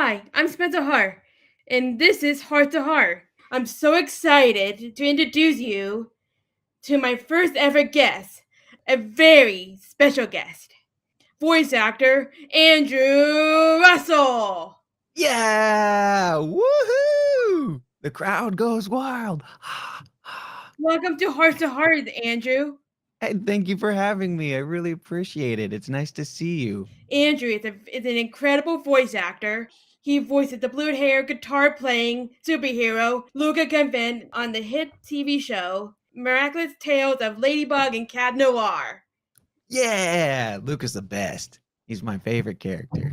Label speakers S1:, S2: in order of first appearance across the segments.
S1: Hi, I'm Spencer Harte, and this is Heart to Heart. I'm so excited to introduce you to my first ever guest, a very special guest, voice actor Andrew Russell.
S2: Yeah! Woohoo! The crowd goes wild.
S1: Welcome to Heart, Andrew.
S2: Hey, thank you for having me. I really appreciate it. It's nice to see you.
S1: Andrew is an incredible voice actor. He voices the blue hair, guitar playing superhero Luca Convent on the hit TV show Miraculous Tales of Ladybug and Cat Noir.
S2: Yeah! Luke is the best. He's my favorite character.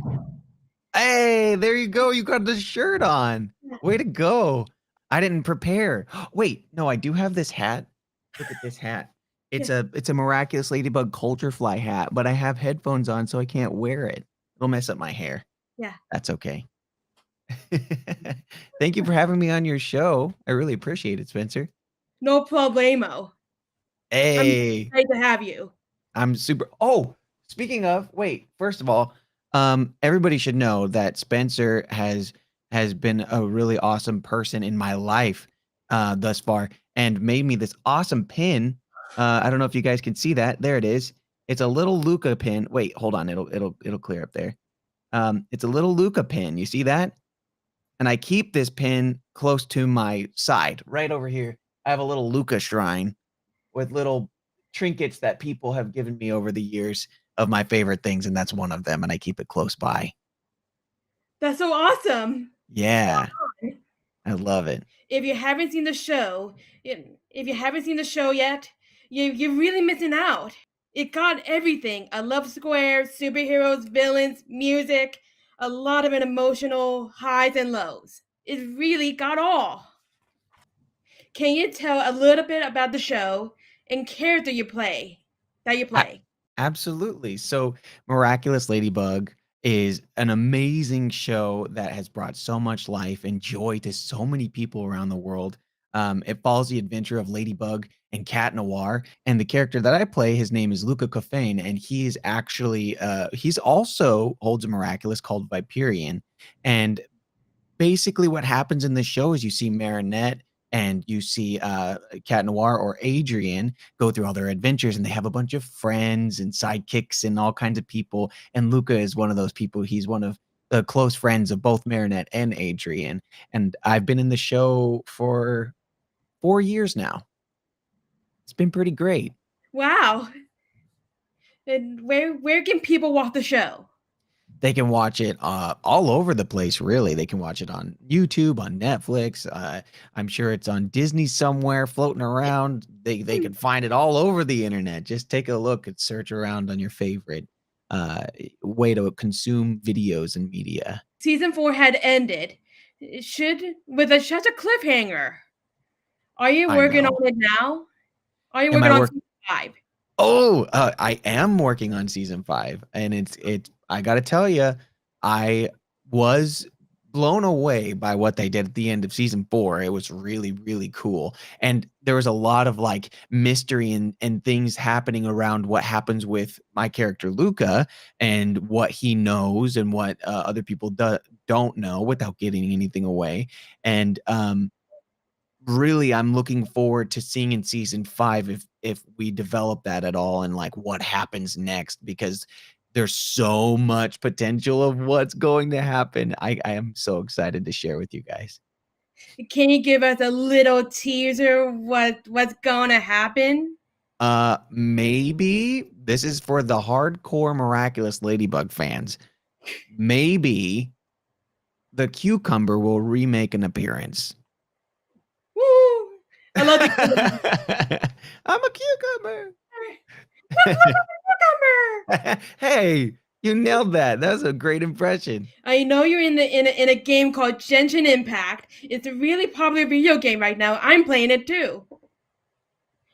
S2: Hey, there you go. You got the shirt on. Way to go. I didn't prepare. Wait, no, I do have this hat. Look at this hat. It's a miraculous ladybug culture fly hat, but I have headphones on so I can't wear it. It'll mess up my hair.
S1: Yeah,
S2: That's okay. Thank you for having me on your show. I really appreciate it, Spencer.
S1: no problemo. I'm
S2: Hey,
S1: excited to have you.
S2: I'm super. Oh, speaking of, wait. First of all, everybody should know that Spencer has been a really awesome person in my life thus far, and made me this awesome pin. I don't know if you guys can see that. There it is. It's a little Luca pin. Wait, hold on. It'll clear up there. It's a little Luca pin. You see that? And I keep this pin close to my side, right over here. I have a little Luca shrine with little trinkets that people have given me over the years of my favorite things, and that's one of them, and I keep it close by.
S1: That's so awesome.
S2: Yeah, I love it.
S1: If you haven't seen the show, if you haven't seen the show yet, you're really missing out. It got everything: a love square, superheroes, villains, music, a lot of emotional highs and lows. It really got all. Can you tell a little bit about the show and character that you
S2: A
S1: play?
S2: absolutely. So, Miraculous Ladybug is an amazing show that has brought so much life and joy to so many people around the world. It follows the adventure of Ladybug and Cat Noir, and the character that I play, his name is Luca Cofain, and he is actually, he's also holds a miraculous called Viperian, and basically what happens in the show is you see Marinette and you see Cat Noir or Adrian go through all their adventures, and they have a bunch of friends and sidekicks and all kinds of people. And Luca is one of those people. He's one of the close friends of both Marinette and Adrian. And I've been in the show for 4 years now. It's been pretty great.
S1: Wow. And where can people watch the show?
S2: They can watch it all over the place, really. They can watch it on YouTube, on Netflix. I'm sure it's on Disney somewhere floating around. They can find it all over the internet. Just take a look and search around on your favorite uh, way to consume videos and media.
S1: Season 4 had ended. It should with such a cliffhanger. Are you
S2: I
S1: working
S2: know.
S1: on it now? Are you
S2: Am
S1: working
S2: I
S1: on
S2: work?
S1: season 5?
S2: Oh, I am working on season 5, and it's. I gotta tell you, I was blown away by what they did at the end of season 4. It was really, really cool, and there was a lot of like mystery and things happening around what happens with my character Luca and what he knows and what other people don't know without giving anything away. And really, I'm looking forward to seeing in season 5 if we develop that at all and like what happens next, because there's so much potential of what's going to happen. I am so excited to share with you guys.
S1: Can you give us a little teaser what's gonna happen?
S2: Maybe this is for the hardcore Miraculous Ladybug fans. Maybe the cucumber will remake an appearance.
S1: Woo! I love the cucumber.
S2: I'm a cucumber.
S1: Look, look at the cucumber!
S2: Hey, you nailed that. That was a great impression.
S1: I know you're in a game called Genshin Impact. It's a really popular video game right now. I'm playing it too.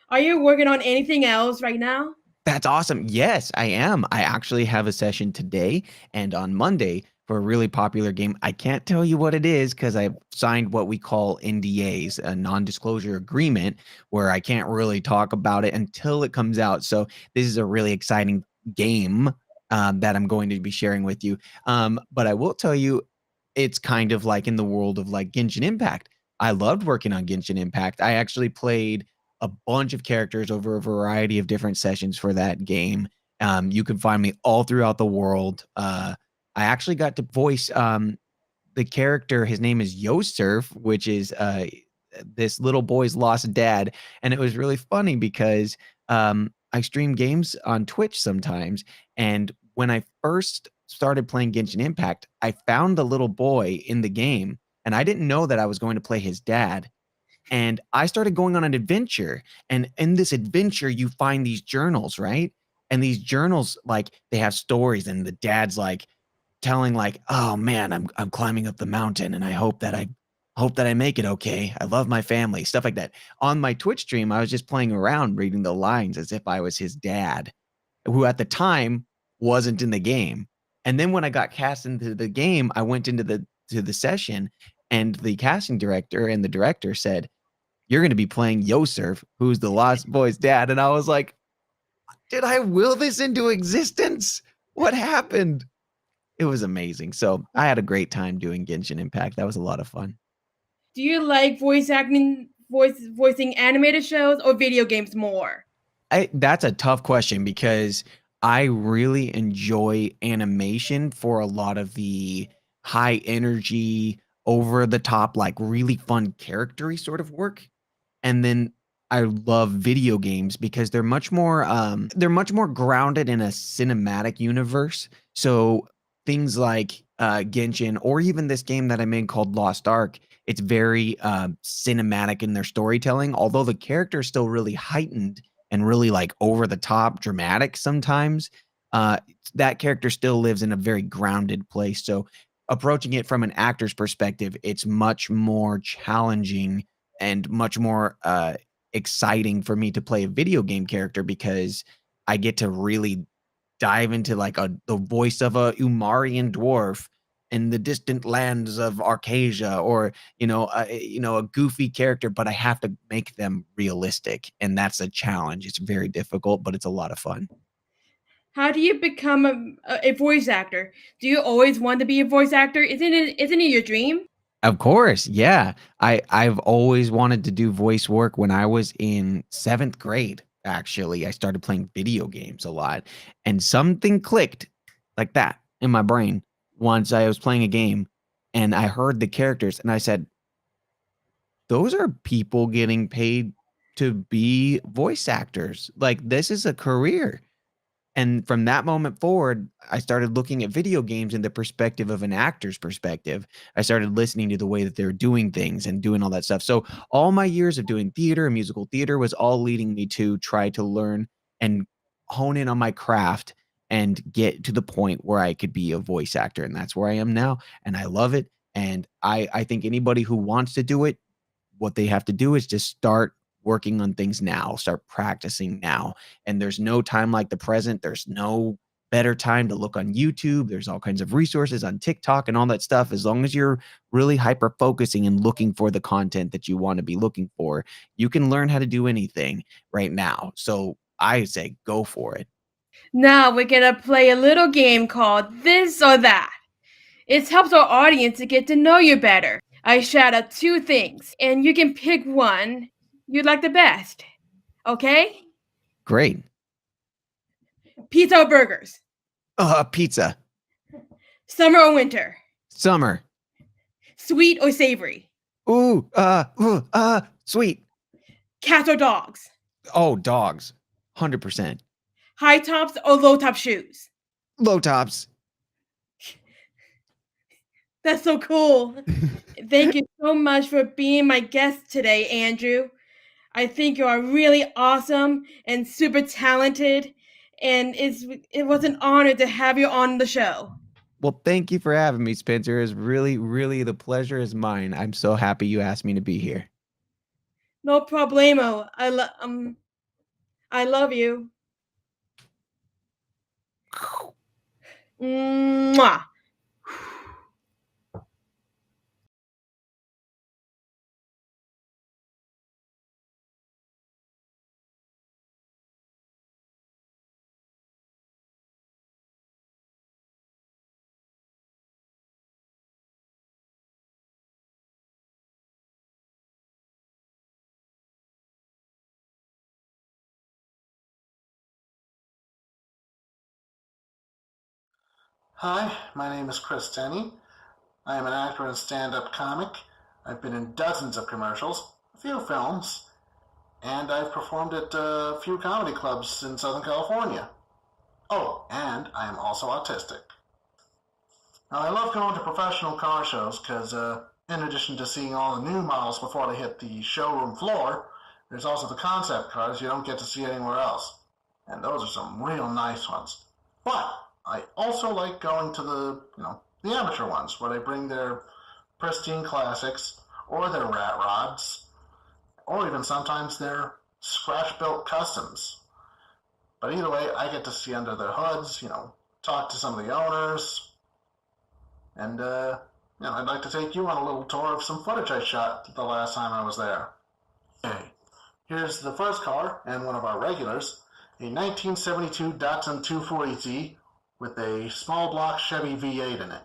S1: Are you working on anything else right now?
S2: That's awesome. Yes, I am. I actually have a session today and on Monday for a really popular game. I can't tell you what it is because I've signed what we call NDAs, a non-disclosure agreement, where I can't really talk about it until it comes out. So this is a really exciting game that I'm going to be sharing with you. But I will tell you, it's kind of like in the world of like Genshin Impact. I loved working on Genshin Impact. I actually played a bunch of characters over a variety of different sessions for that game. You can find me all throughout the world. I actually got to voice the character. His name is Yosurf, which is this little boy's lost dad, and it was really funny because I stream games on Twitch sometimes, and when I first started playing Genshin Impact, I found the little boy in the game, and I didn't know that I was going to play his dad. And I started going on an adventure, and in this adventure, you find these journals, right? And these journals, like, they have stories, and the dad's like telling, like, "Oh man, I'm climbing up the mountain, and I hope that I make it okay. I love my family," stuff like that. On my Twitch stream, I was just playing around, reading the lines as if I was his dad, who at the time wasn't in the game. And then when I got cast into the game, I went into the session, and the casting director and the director said, "You're gonna be playing Yosurf, who's the Lost Boy's dad." And I was like, "Did I will this into existence? What happened?" It was amazing. So I had a great time doing Genshin Impact. That was a lot of fun.
S1: Do you like voicing animated shows or video games more?
S2: That's a tough question because I really enjoy animation for a lot of the high energy, over the top, like really fun charactery sort of work. And then I love video games because they're much more grounded in a cinematic universe. So things like Genshin, or even this game that I made called Lost Ark, it's very cinematic in their storytelling, although the character is still really heightened and really like over the top dramatic sometimes. uh that character still lives in a very grounded place. So approaching it from an actor's perspective, it's much more challenging and much more exciting for me to play a video game character, because I get to really dive into like the voice of a Umarian dwarf in the distant lands of Arcasia, or a goofy character, but I have to make them realistic, and that's a challenge. It's very difficult, but it's a lot of fun.
S1: How do you become a voice actor? Do you always want to be a voice actor? Isn't it your dream?
S2: Of course, yeah. I've always wanted to do voice work. When I was in 7th grade, actually, I started playing video games a lot, and something clicked like that in my brain once I was playing a game, and I heard the characters, and I said, "Those are people getting paid to be voice actors. Like, this is a career." And from that moment forward, I started looking at video games in the perspective of an actor's perspective. I started listening to the way that they're doing things and doing all that stuff. So all my years of doing theater and musical theater was all leading me to try to learn and hone in on my craft and get to the point where I could be a voice actor. And that's where I am now. And I love it. And I think anybody who wants to do it, what they have to do is just start working on things now, start practicing now. And there's no time like the present. There's no better time to look on YouTube. There's all kinds of resources on TikTok and all that stuff. As long as you're really hyper focusing and looking for the content that you want to be looking for, you can learn how to do anything right now. So I say go for it.
S1: Now we're gonna play a little game called This or That. It helps our audience to get to know you better. I shout out two things, and you can pick one you'd like the best. Okay?
S2: Great.
S1: Pizza or burgers?
S2: Pizza.
S1: Summer or winter?
S2: Summer.
S1: Sweet or savory?
S2: Sweet.
S1: Cats or dogs?
S2: Oh, dogs. 100%.
S1: High tops or low top shoes?
S2: Low tops.
S1: That's so cool. Thank you so much for being my guest today, Andrew. I think you are really awesome and super talented, and it was an honor to have you on the show.
S2: Well, thank you for having me, Spencer. It's really, really, the pleasure is mine. I'm so happy you asked me to be here.
S1: No problemo. I love you. Mwah.
S3: Hi, my name is Chris Tenney. I am an actor and stand-up comic. I've been in dozens of commercials, a few films, and I've performed at a few comedy clubs in Southern California. Oh, and I am also autistic. Now, I love going to professional car shows because, in addition to seeing all the new models before they hit the showroom floor, there's also the concept cars you don't get to see anywhere else. And those are some real nice ones. But I also like going to the amateur ones where they bring their pristine classics or their rat rods or even sometimes their scratch-built customs. But either way, I get to see under their hoods, talk to some of the owners, and I'd like to take you on a little tour of some footage I shot the last time I was there. Okay, here's the first car and one of our regulars, a 1972 Datsun 240Z with a small block Chevy V8 in it.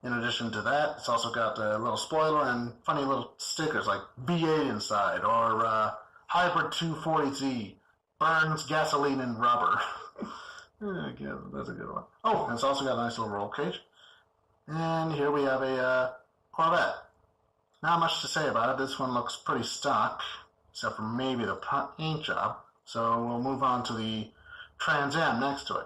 S3: In addition to that, it's also got a little spoiler and funny little stickers like V8 inside or Hybrid 240Z, burns gasoline and rubber. Yeah, that's a good one. Oh, and it's also got a nice little roll cage. And here we have a Corvette. Not much to say about it. This one looks pretty stock, except for maybe the paint job. So we'll move on to the Trans Am next to it.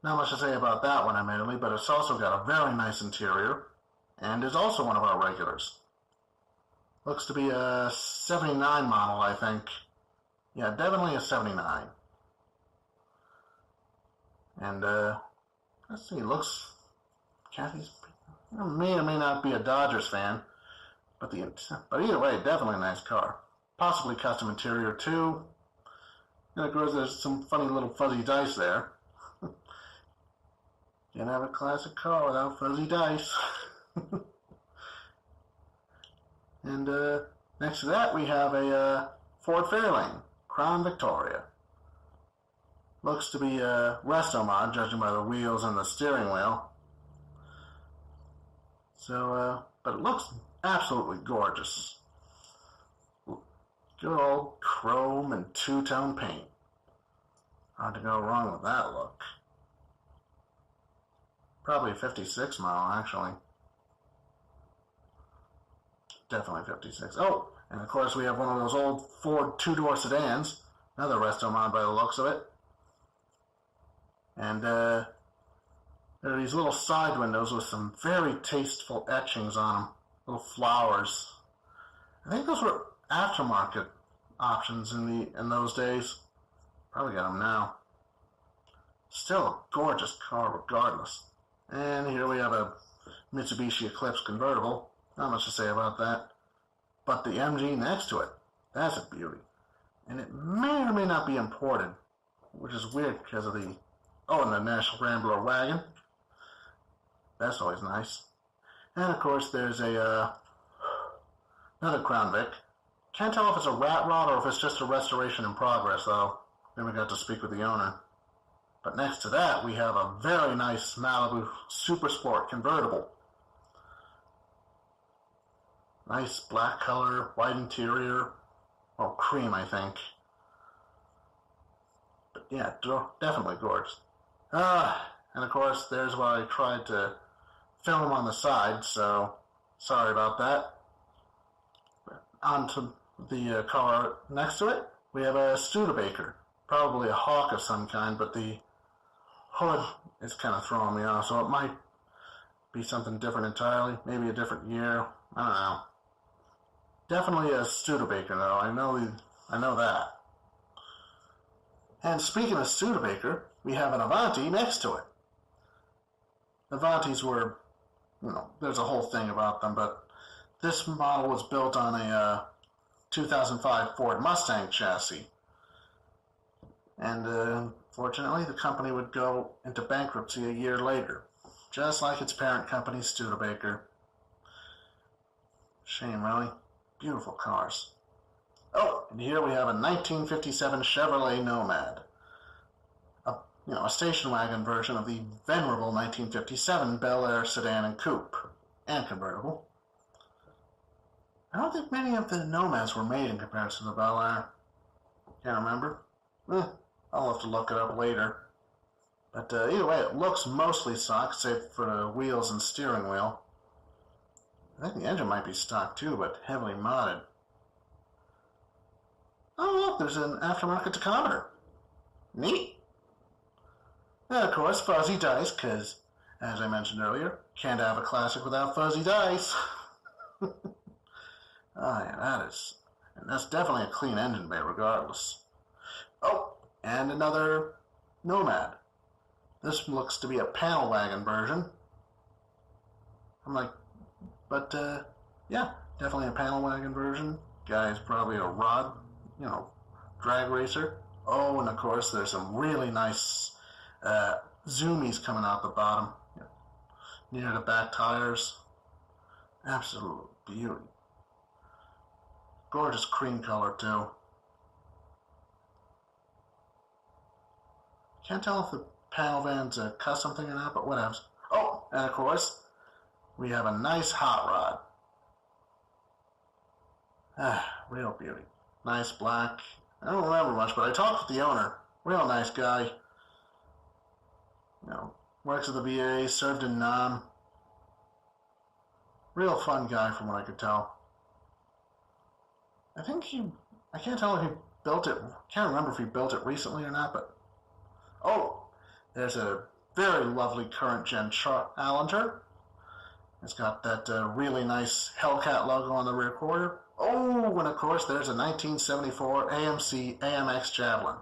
S3: Not much to say about that one, admittedly, but it's also got a very nice interior, and is also one of our regulars. Looks to be a 79 model, I think. Yeah, definitely a 79. And, let's see, Kathy's may or may not be a Dodgers fan, but either way, definitely a nice car. Possibly custom interior, too. And, of course, there's some funny little fuzzy dice there. Can't have a classic car without fuzzy dice. And next to that, we have a Ford Fairlane, Crown Victoria. Looks to be a resto mod, judging by the wheels and the steering wheel. So, but it looks absolutely gorgeous. Good old chrome and two-tone paint. Hard to go wrong with that look. Probably a 56 model, actually. Definitely 56. Oh, and of course we have one of those old Ford two-door sedans. Another resto mod by the looks of it. And there are these little side windows with some very tasteful etchings on them. Little flowers. I think those were aftermarket options in those days. Probably got them now. Still a gorgeous car regardless. And here we have a Mitsubishi Eclipse convertible. Not much to say about that. But the MG next to it, that's a beauty. And it may or may not be imported, which is weird because of and the National Rambler wagon. That's always nice. And of course there's another Crown Vic. Can't tell if it's a rat rod or if it's just a restoration in progress, though. Then we got to speak with the owner. But next to that, we have a very nice Malibu Super Sport convertible. Nice black color, white interior, or cream, I think. But yeah, definitely gorgeous. And of course, there's where I tried to film on the side, so sorry about that. On to the car next to it, we have a Studebaker. Probably a Hawk of some kind, but the hood is kind of throwing me off, so it might be something different entirely. Maybe a different year. I don't know. Definitely a Studebaker, though. I know that. And speaking of Studebaker, we have an Avanti next to it. Avantis were, there's a whole thing about them, but this model was built on a 2005 Ford Mustang chassis. And unfortunately, the company would go into bankruptcy a year later, just like its parent company, Studebaker. Shame, really. Beautiful cars. Oh, and here we have a 1957 Chevrolet Nomad. A station wagon version of the venerable 1957 Bel Air sedan and coupe, and convertible. I don't think many of the Nomads were made in comparison to the Bel Air. Can't remember. I'll have to look it up later. But either way, it looks mostly stock, save for the wheels and steering wheel. I think the engine might be stock too, but heavily modded. Oh, look, there's an aftermarket tachometer. Neat. And of course, fuzzy dice, because, as I mentioned earlier, can't have a classic without fuzzy dice. Oh, yeah, that's definitely a clean engine bay regardless. Oh, and another Nomad. This looks to be a panel wagon version. I'm like, but, yeah, definitely a panel wagon version. Guy's probably a rod, drag racer. Oh, and of course, there's some really nice zoomies coming out the bottom, near the back tires. Absolute beauty. Gorgeous cream color, too. Can't tell if the panel van's a custom thing or not, but whatevs. Oh, and of course, we have a nice hot rod. Real beauty. Nice black. I don't remember much, but I talked with the owner. Real nice guy. Works at the VA, served in Nam. Real fun guy from what I could tell. I can't tell if he built it, can't remember if he built it recently or not, but, oh, there's a very lovely current gen Allenter. It's got that really nice Hellcat logo on the rear quarter. Oh, and of course there's a 1974 AMC AMX Javelin.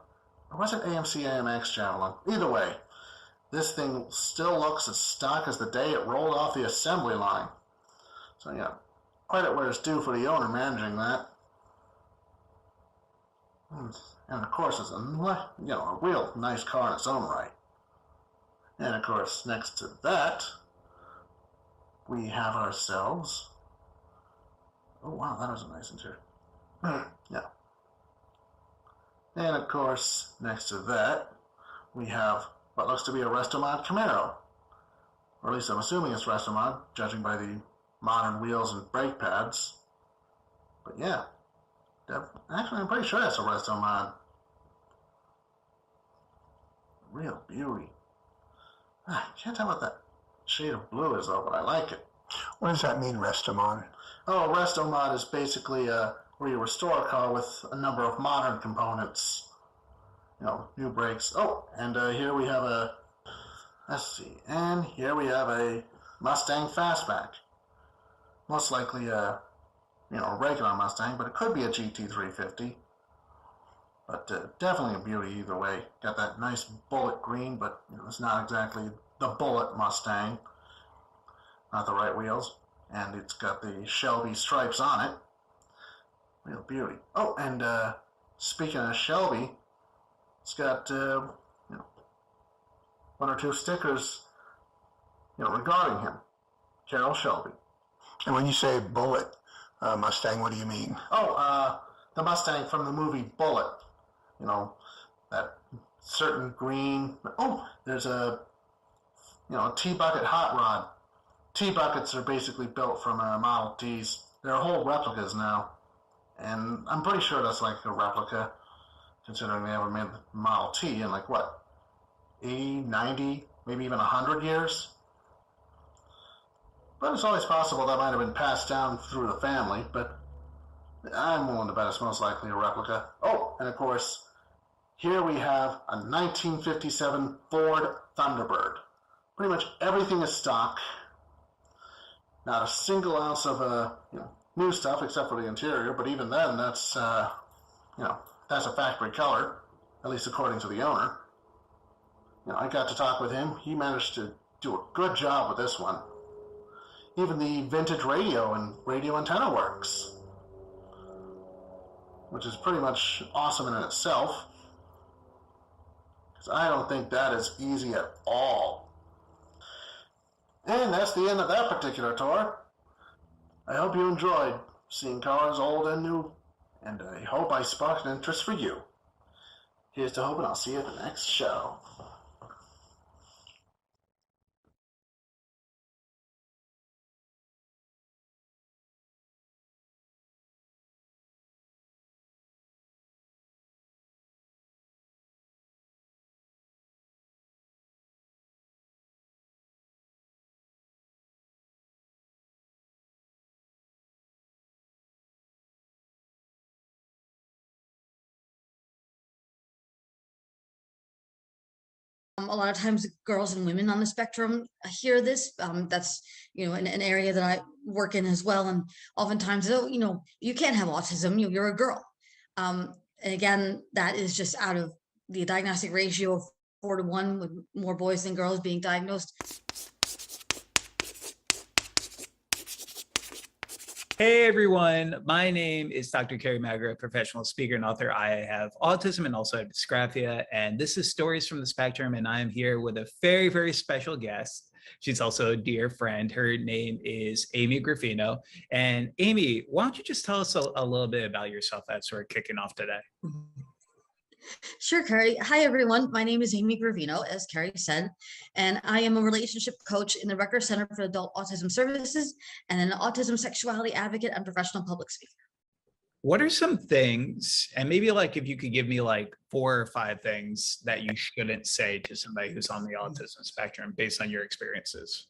S3: Or was it AMC AMX Javelin? Either way, this thing still looks as stock as the day it rolled off the assembly line. So yeah, credit where it's due for the owner managing that. And of course it's a real nice car in its own right. And of course next to that, we have ourselves... Oh wow, that was a nice interior. Yeah. And of course, next to that, we have what looks to be a Restomod Camaro. Or at least I'm assuming it's Restomod, judging by the modern wheels and brake pads. But yeah, actually I'm pretty sure that's a Restomod. Real beauty. I can't tell what that shade of blue is though, but I like it.
S4: What does that mean, Restomod?
S3: Oh, Restomod is basically where you restore a car with a number of modern components. New brakes. Oh, and here we have here we have a Mustang Fastback. Most likely a regular Mustang, but it could be a GT350. But definitely a beauty either way. Got that nice bullet green, but it's not exactly the bullet Mustang. Not the right wheels. And it's got the Shelby stripes on it. Real beauty. Oh, and speaking of Shelby, it's got one or two stickers regarding him. Carroll Shelby.
S4: And when you say bullet Mustang, what do you mean?
S3: Oh, the Mustang from the movie Bullet. That certain green. Oh, there's a T-bucket hot rod. T-buckets are basically built from Model Ts. They're whole replicas now. And I'm pretty sure that's like a replica, considering they ever made the Model T in 80, 90, maybe even 100 years? But it's always possible that might have been passed down through the family, but I'm willing to bet it's most likely a replica. Oh, and of course, here we have a 1957 Ford Thunderbird. Pretty much everything is stock. Not a single ounce of new stuff except for the interior, but even then, that's that's a factory color, at least according to the owner. I got to talk with him. He managed to do a good job with this one. Even the vintage radio and radio antenna works, which is pretty much awesome in itself, because I don't think that is easy at all. And that's the end of that particular tour. I hope you enjoyed seeing cars old and new, and I hope I sparked an interest for you. Here's to hope, and I'll see you at the next show.
S5: A lot of times girls and women on the spectrum hear this. That's, an area that I work in as well. And oftentimes, oh, you can't have autism, you're a girl. And again, that is just out of the diagnostic ratio of 4-to-1, with more boys than girls being diagnosed.
S6: Hey everyone, my name is Dr. Kerry Magro, professional speaker and author. I have autism and also have dysgraphia, and this is Stories from the Spectrum, and I am here with a very, very special guest. She's also a dear friend. Her name is Amy Graffino. And Amy, why don't you just tell us a little bit about yourself as we're kicking off today?
S5: Sure, Kerry. Hi, everyone. My name is Amy Gravino, as Kerry said, and I am a relationship coach in the Rutgers Center for Adult Autism Services and an autism sexuality advocate and professional public speaker.
S6: What are some things, and maybe like if you could give me like 4 or 5 things that you shouldn't say to somebody who's on the autism spectrum based on your experiences?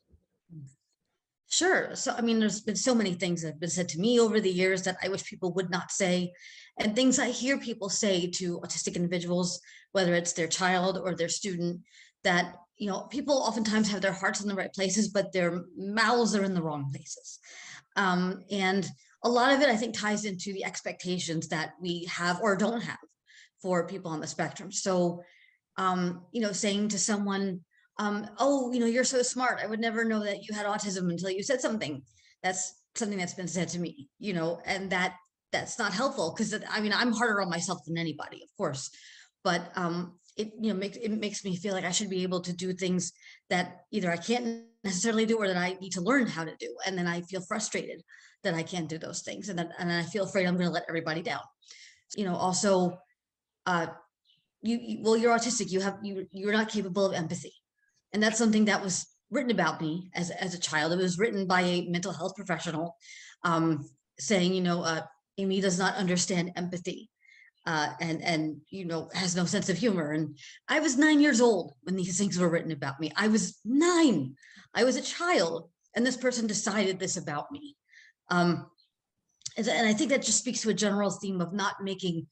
S5: Sure. So, there's been so many things that have been said to me over the years that I wish people would not say, and things I hear people say to autistic individuals, whether it's their child or their student, that, people oftentimes have their hearts in the right places, but their mouths are in the wrong places. And a lot of it, I think, ties into the expectations that we have or don't have for people on the spectrum. So, saying to someone, oh, you're so smart, I would never know that you had autism until you said something. That's something that's been said to me, and that's not helpful, because I'm harder on myself than anybody, of course, but it makes me feel like I should be able to do things that either I can't necessarily do or that I need to learn how to do, and then I feel frustrated that I can't do those things, and I feel afraid I'm going to let everybody down. Also, you're autistic, you're not capable of empathy. And that's something that was written about me as a child. It was written by a mental health professional, saying, Amy does not understand empathy, and has no sense of humor. And I was 9 years old when these things were written about me. I was 9. I was a child, and this person decided this about me. And I think that just speaks to a general theme of not making,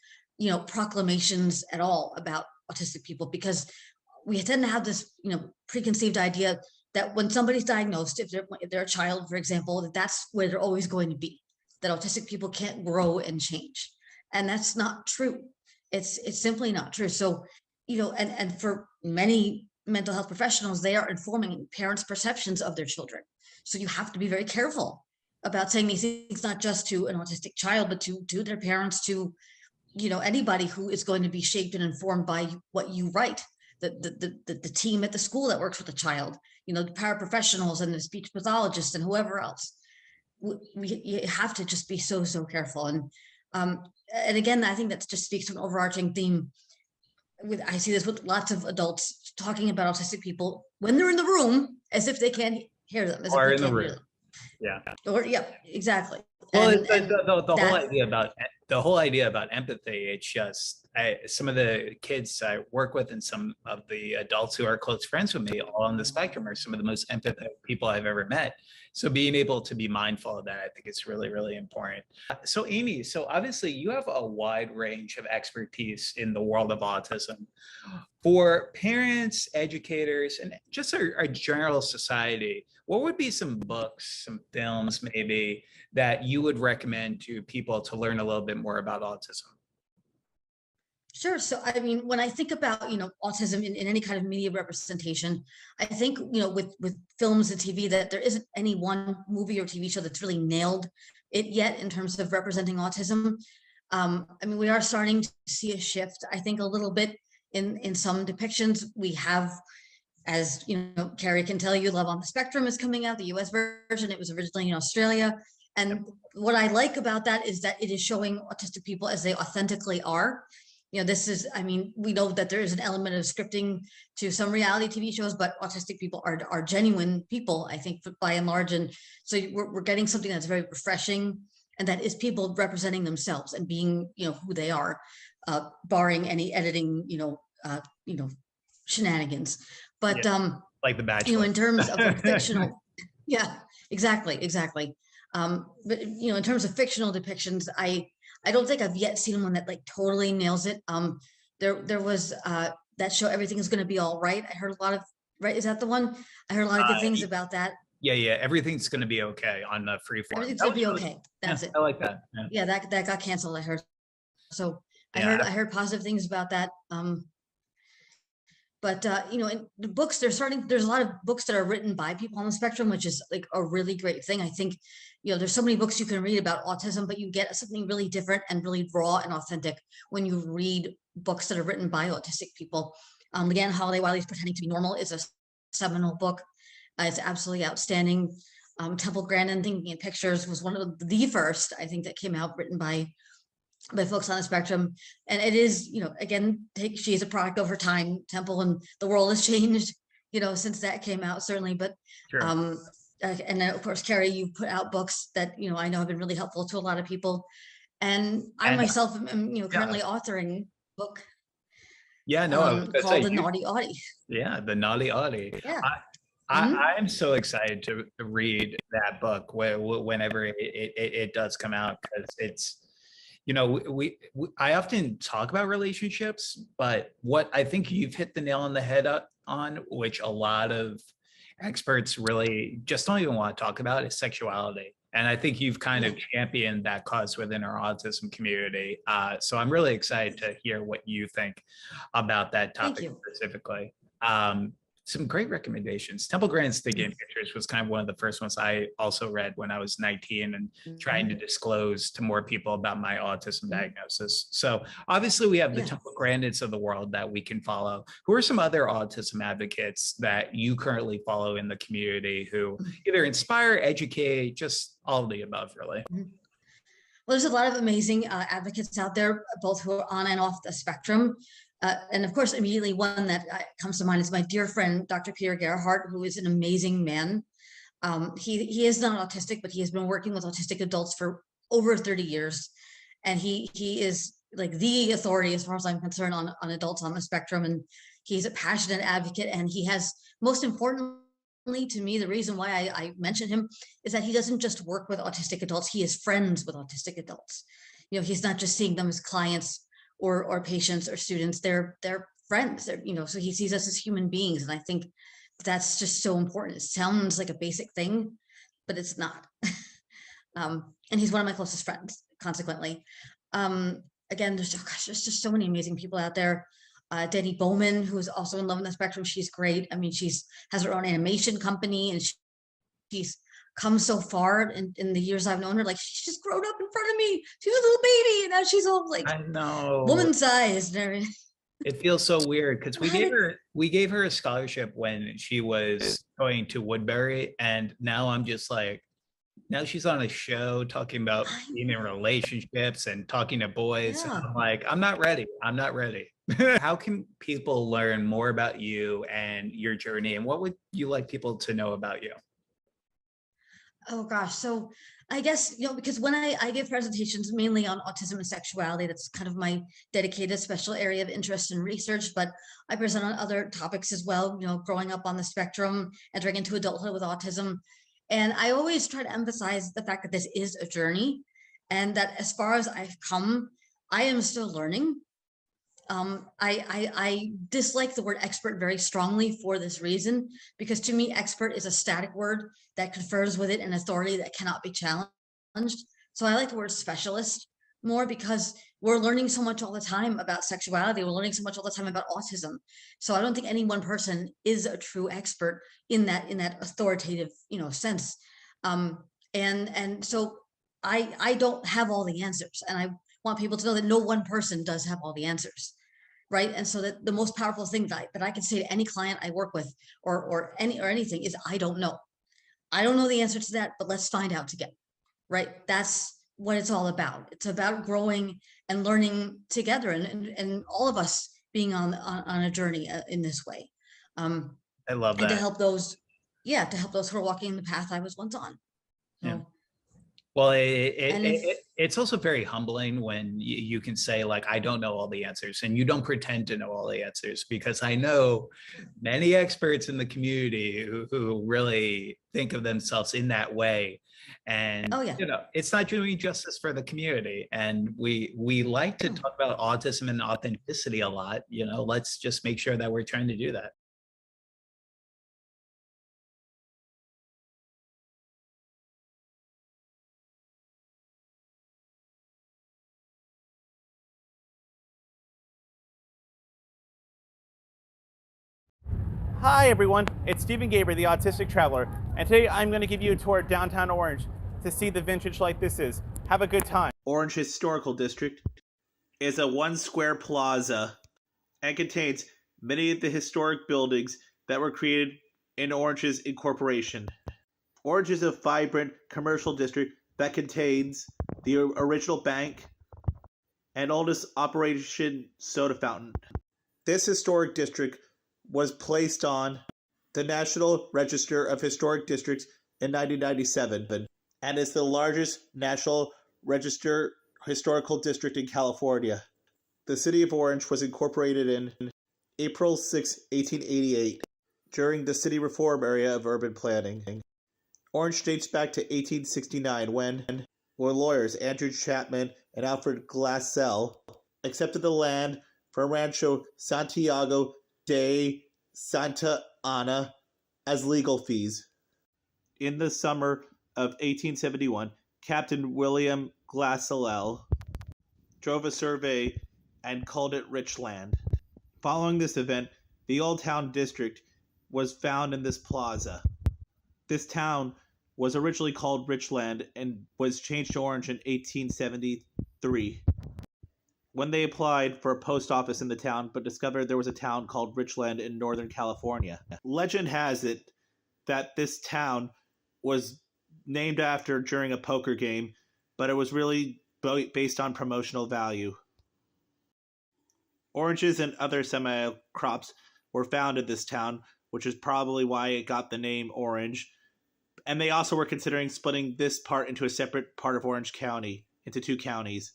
S5: proclamations at all about autistic people, because we tend to have this, preconceived idea that when somebody's diagnosed, if they're a child, for example, that's where they're always going to be, that autistic people can't grow and change. And that's not true. It's simply not true. So, and for many mental health professionals, they are informing parents' perceptions of their children. So you have to be very careful about saying these things, not just to an autistic child, but to their parents, to, anybody who is going to be shaped and informed by what you write. The team at the school that works with the child, the paraprofessionals and the speech pathologists and whoever else. You have to just be so careful. And again, I think that just speaks to an overarching theme. I see this with lots of adults talking about autistic people when they're in the room, as if they can't hear them. As
S6: Or
S5: if
S6: in
S5: they
S6: the
S5: can't
S6: room. Yeah.
S5: Or exactly.
S6: Well,
S5: And
S6: the whole idea about empathy, it's just some of the kids I work with and some of the adults who are close friends with me all on the spectrum are some of the most empathetic people I've ever met. So being able to be mindful of that, I think is really, really important. So Amy, so obviously you have a wide range of expertise in the world of autism. For parents, educators, and just our general society, what would be some books, some films maybe, that you would recommend to people to learn a little bit more about autism?
S5: Sure. So, when I think about, autism in any kind of media representation, I think, with films and TV, that there isn't any one movie or TV show that's really nailed it yet in terms of representing autism. We are starting to see a shift, I think, a little bit in some depictions. We have, as Kerry can tell you, Love on the Spectrum is coming out, the US version. It was originally in Australia. And what I like about that is that it is showing autistic people as they authentically are. This is, we know that there is an element of scripting to some reality TV shows, but autistic people are genuine people, I think, by and large. And so we're getting something that's very refreshing, and that is people representing themselves and being, who they are, barring any editing, shenanigans. But
S6: like The Bachelor.
S5: in terms of fictional, yeah, exactly. But in terms of fictional depictions, I don't think I've yet seen one that like totally nails it. There was that show Everything Is Going to Be All Right. I heard a lot of, right? Is that the one? I heard a lot of good things about that.
S6: Yeah, Everything's Going to Be Okay on the Freeform.
S5: Everything's Going to Be Okay. That's it.
S6: I like that.
S5: Yeah, that got canceled, I heard. So I heard positive things about that. But you know, in the books, there's a lot of books that are written by people on the spectrum, which is like a really great thing. I think, you know, there's so many books you can read about autism, but you get something really different and really raw and authentic when you read books that are written by autistic people. Again, Holiday Wiley's Pretending to Be Normal is a seminal book. It's absolutely outstanding. Temple Grandin, Thinking in Pictures, was one of the first, I think, that came out written by folks on the spectrum. And it is, you know, again, she is a product of her time, Temple, and the world has changed, you know, since that came out, certainly. But
S6: Sure.
S5: and then of course, Kerry, you've put out books that, you know, I know have been really helpful to a lot of people. And I myself am, you know, currently authoring a book.
S6: Yeah, no, I was
S5: called The Naughty Audie.
S6: Yeah, The Naughty Audie.
S5: Yeah.
S6: I'm so excited to read that book whenever it does come out, because it's, you know, I often talk about relationships, but what I think you've hit the nail on the head on, which a lot of experts really just don't even want to talk about, is sexuality. And I think you've kind of championed that cause within our autism community. So I'm really excited to hear what you think about that topic specifically. Some great recommendations. Temple Grandin's Thinking in Pictures was kind of one of the first ones I also read when I was 19 and trying to disclose to more people about my autism diagnosis. So obviously we have the Temple Grandins of the world that we can follow. Who are some other autism advocates that you currently follow in the community who either inspire, educate, just all of the above, really?
S5: Well, there's a lot of amazing advocates out there, both who are on and off the spectrum. And of course, immediately one that comes to mind is my dear friend, Dr. Peter Gerhardt, who is an amazing man. He is not autistic, but he has been working with autistic adults for over 30 years. And he is like the authority, as far as I'm concerned, on adults on the spectrum. And he's a passionate advocate. And he has, most importantly to me, the reason why I mention him is that he doesn't just work with autistic adults. He is friends with autistic adults. You know, he's not just seeing them as clients or patients or students. They're friends. They're, you know, so he sees us as human beings. And I think that's just so important. It sounds like a basic thing, but it's not. And he's one of my closest friends, consequently. Again, there's just so many amazing people out there. Denny Bowman, who is also in Love on the Spectrum. She's great. I mean, has her own animation company, and she's come so far in the years I've known her. Like, she's just grown up in front of me. She was a little baby, and now she's all like,
S6: I know,
S5: woman sized and everything.
S6: It feels so weird because we gave her a scholarship when she was going to Woodbury, and now I'm just like, now she's on a show talking about being in relationships and talking to boys. And I'm like, I'm not ready. How can people learn more about you and your journey, and what would you like people to know about you?
S5: Oh gosh, so I guess, you know, because when I give presentations mainly on autism and sexuality, that's kind of my dedicated special area of interest and research, but I present on other topics as well, you know, growing up on the spectrum, entering into adulthood with autism. And I always try to emphasize the fact that this is a journey, and that as far as I've come, I am still learning. I dislike the word expert very strongly for this reason, because to me, expert is a static word that confers with it an authority that cannot be challenged. So I like the word specialist more, because we're learning so much all the time about sexuality. We're learning so much all the time about autism. So I don't think any one person is a true expert in that authoritative, you know, sense. And so I don't have all the answers, and I want people to know that no one person does have all the answers. Right. And so that the most powerful thing that I can say to any client I work with or anything is, I don't know. I don't know the answer to that, but let's find out together. Right. That's what it's all about. It's about growing and learning together, and all of us being on a journey in this way.
S6: I love that.
S5: And to help those who are walking the path I was once on. So,
S6: yeah. Well, it's also very humbling when you can say, like, I don't know all the answers, and you don't pretend to know all the answers, because I know many experts in the community who really think of themselves in that way. And
S5: Oh, yeah.
S6: it's not doing justice for the community. And we like to talk about autism and authenticity a lot. Let's just make sure that we're trying to do that.
S7: Hi everyone, it's Stephen Gaiber, the Autistic Traveler, and today I'm going to give you a tour of downtown Orange to see the vintage like this is. Have a good time.
S8: Orange Historical District is a one-square plaza and contains many of the historic buildings that were created in Orange's incorporation. Orange is a vibrant commercial district that contains the original bank and oldest operation soda fountain. This historic district was placed on the National Register of Historic Districts in 1997 and is the largest National Register historical district in California. The city of Orange was incorporated in April 6, 1888 during the city reform area of urban planning. Orange dates back to 1869 when lawyers Andrew Chapman and Alfred Glassell accepted the land from Rancho Santiago de Santa Ana as legal fees. In the summer of 1871, Captain William Glassell drove a survey and called it Richland. Following this event, the Old Town District was found in this plaza. This town was originally called Richland and was changed to Orange in 1873. When they applied for a post office in the town, but discovered there was a town called Richland in Northern California. Legend has it that this town was named after during a poker game, but it was really based on promotional value. Oranges and other semi-crops were found in this town, which is probably why it got the name Orange. And they also were considering splitting this part into a separate part of Orange County, into 2 counties.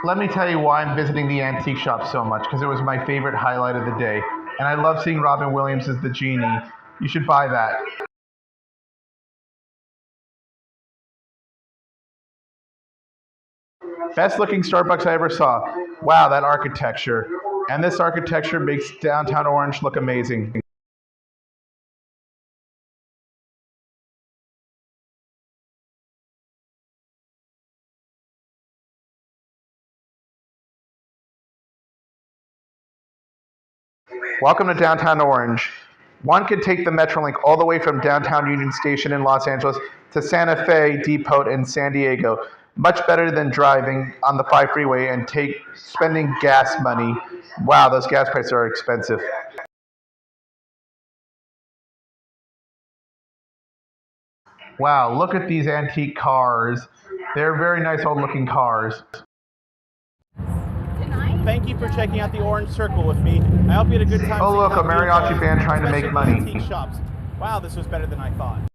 S9: Let me tell you why I'm visiting the antique shop so much, because it was my favorite highlight of the day. And I love seeing Robin Williams as the genie. You should buy that. Best looking Starbucks I ever saw. Wow, that architecture. And this architecture makes downtown Orange look amazing. Welcome to downtown Orange. One could take the Metrolink all the way from downtown Union Station in Los Angeles to Santa Fe Depot in San Diego. Much better than driving on the 5 freeway and spending gas money. Wow, those gas prices are expensive. Wow, look at these antique cars. They're very nice old looking cars.
S7: Thank you for checking out the Orange Circle with me. I hope you had a good time.
S9: Oh look, a mariachi band trying to make money.
S7: Antique shops. Wow, this was better than I thought.